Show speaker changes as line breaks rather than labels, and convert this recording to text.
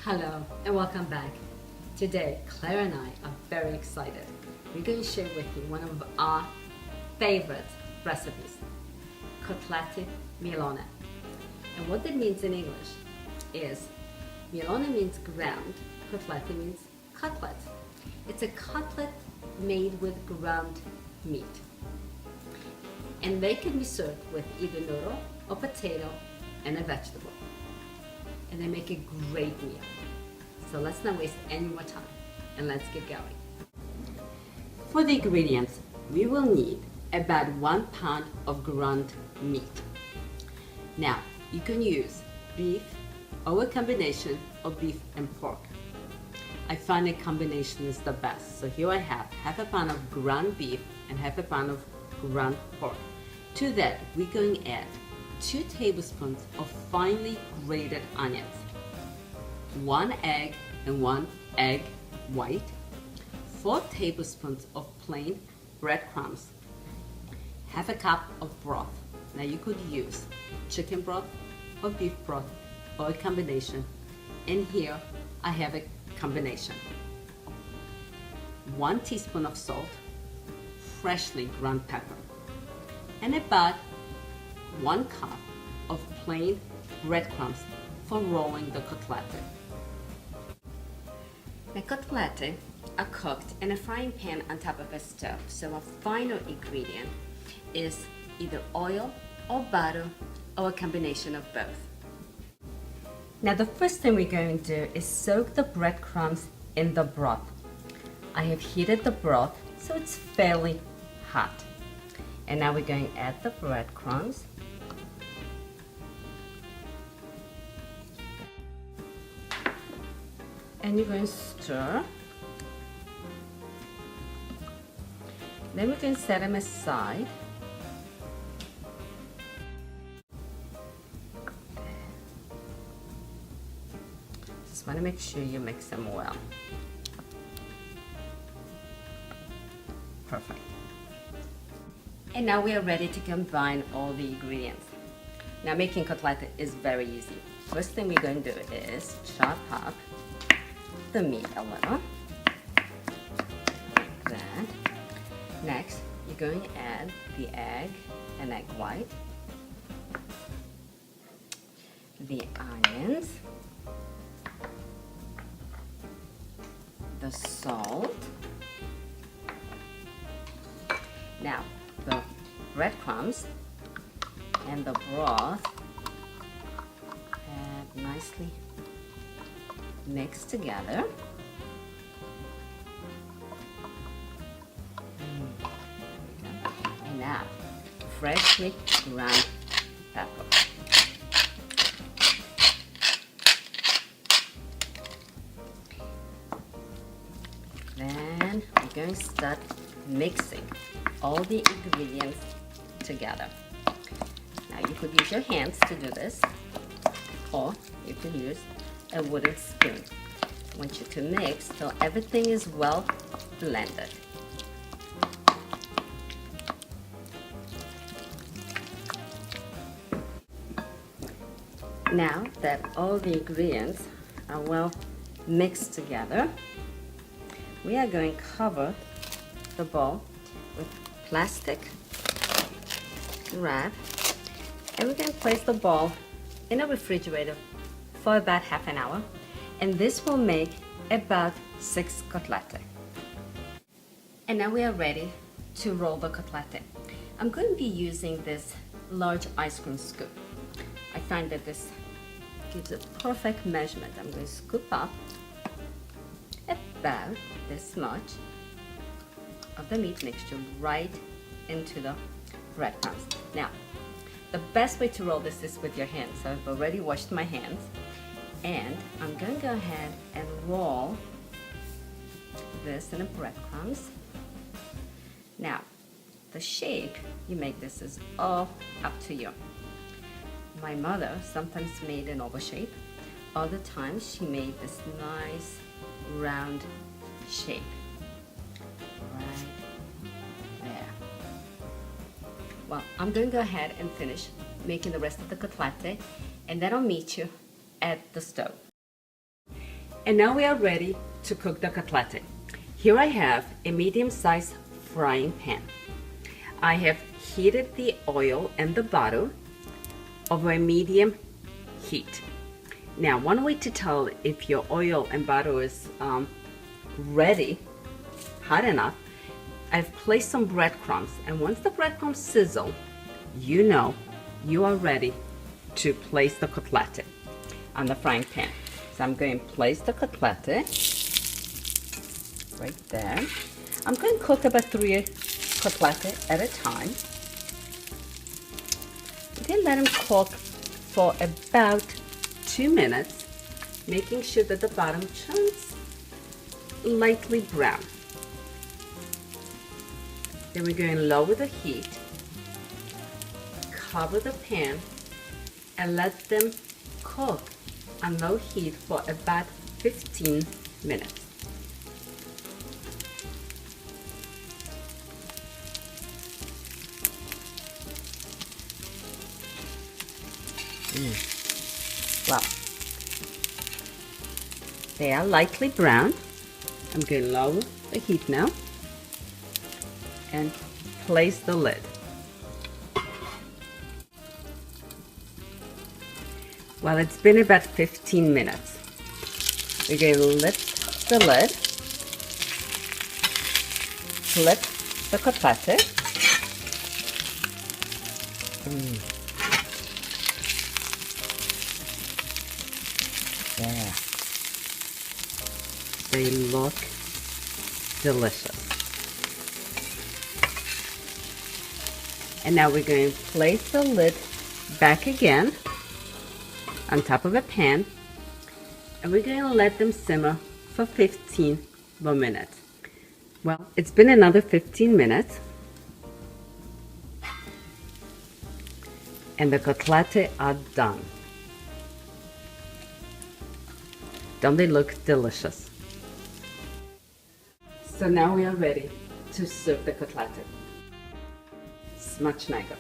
Hello and welcome back. Today, Claire and I are very excited. We're going to share with you one of our favorite recipes, Kotlety Mielone. And what that means in English is, Mielone means ground, Kotlety means cutlet. It's a cutlet made with ground meat. And they can be served with either noodle or potato and a vegetable. And they make a great meal. So let's not waste any more time and let's get going. For the ingredients, we will need about 1 pound of ground meat. Now, you can use beef or a combination of beef and pork. I find a combination is the best. So here I have half a pound of ground beef and half a pound of ground pork. To that, we're going to add 2 tablespoons of finely grated onions, 1 egg and 1 egg white, 4 tablespoons of plain breadcrumbs, half a cup of broth. Now you could use chicken broth or beef broth or a combination. And here I have a combination. 1 teaspoon of salt, freshly ground pepper, and about 1 cup of plain breadcrumbs for rolling the cutlety. The cutlety are cooked in a frying pan on top of a stove, so a final ingredient is either oil or butter or a combination of both. Now the first thing we're going to do is soak the breadcrumbs in the broth. I have heated the broth so it's fairly hot. And now we're going to add the breadcrumbs. And you're going to stir. Then we can set them aside. Just want to make sure you mix them well. Perfect. And now we are ready to combine all the ingredients. Now making cutlety is very easy. First thing we're going to do is chop up the meat a little, like that. Next, you're going to add the egg and egg white, the onions, the salt. Now, the breadcrumbs and the broth add nicely mixed together. And now, freshly ground pepper. Then we're going to start mixing all the ingredients together. Now you could use your hands to do this, or you can use a wooden spoon. I want you to mix till everything is well blended. Now that all the ingredients are well mixed together, we are going to cover the bowl with plastic wrap, and we're going to place the bowl in a refrigerator for about half an hour, and this will make about 6 cutlety. And now we are ready to roll the cutlety. I'm going to be using this large ice cream scoop. I find that this gives a perfect measurement. I'm going to scoop up about this much of the meat mixture right into the breadcrumbs. Now, the best way to roll this is with your hands. So I've already washed my hands, and I'm going to go ahead and roll this in the breadcrumbs. Now, the shape you make this is all up to you. My mother sometimes made an oval shape. Other times she made this nice round shape. Right there. Well, I'm going to go ahead and finish making the rest of the cutlety, and then I'll meet you at the stove. And now we are ready to cook the cutlety. Here I have a medium-sized frying pan. I have heated the oil and the butter over a medium heat. Now, one way to tell if your oil and butter is ready, hot enough, I've placed some breadcrumbs, and once the breadcrumbs sizzle, you know you are ready to place the cutlety on the frying pan. So I'm going to place the cutlety right there. I'm going to cook about 3 cutlety at a time. Then let them cook for about 2 minutes, making sure that the bottom turns lightly brown. Then we're going to lower the heat, cover the pan, and let them cook on low heat for about 15 minutes. Wow. They are lightly brown. I'm going to lower the heat now and place the lid. Well, it's been about 15 minutes. We're going to lift the lid, flip the cutlety. Yeah. They look delicious. And now we're going to place the lid back again on top of a pan, and we're going to let them simmer for 15 more minutes. Well, it's been another 15 minutes, and the cutlety are done. Don't they look delicious? So now we are ready to serve the cutlety. Smacznego.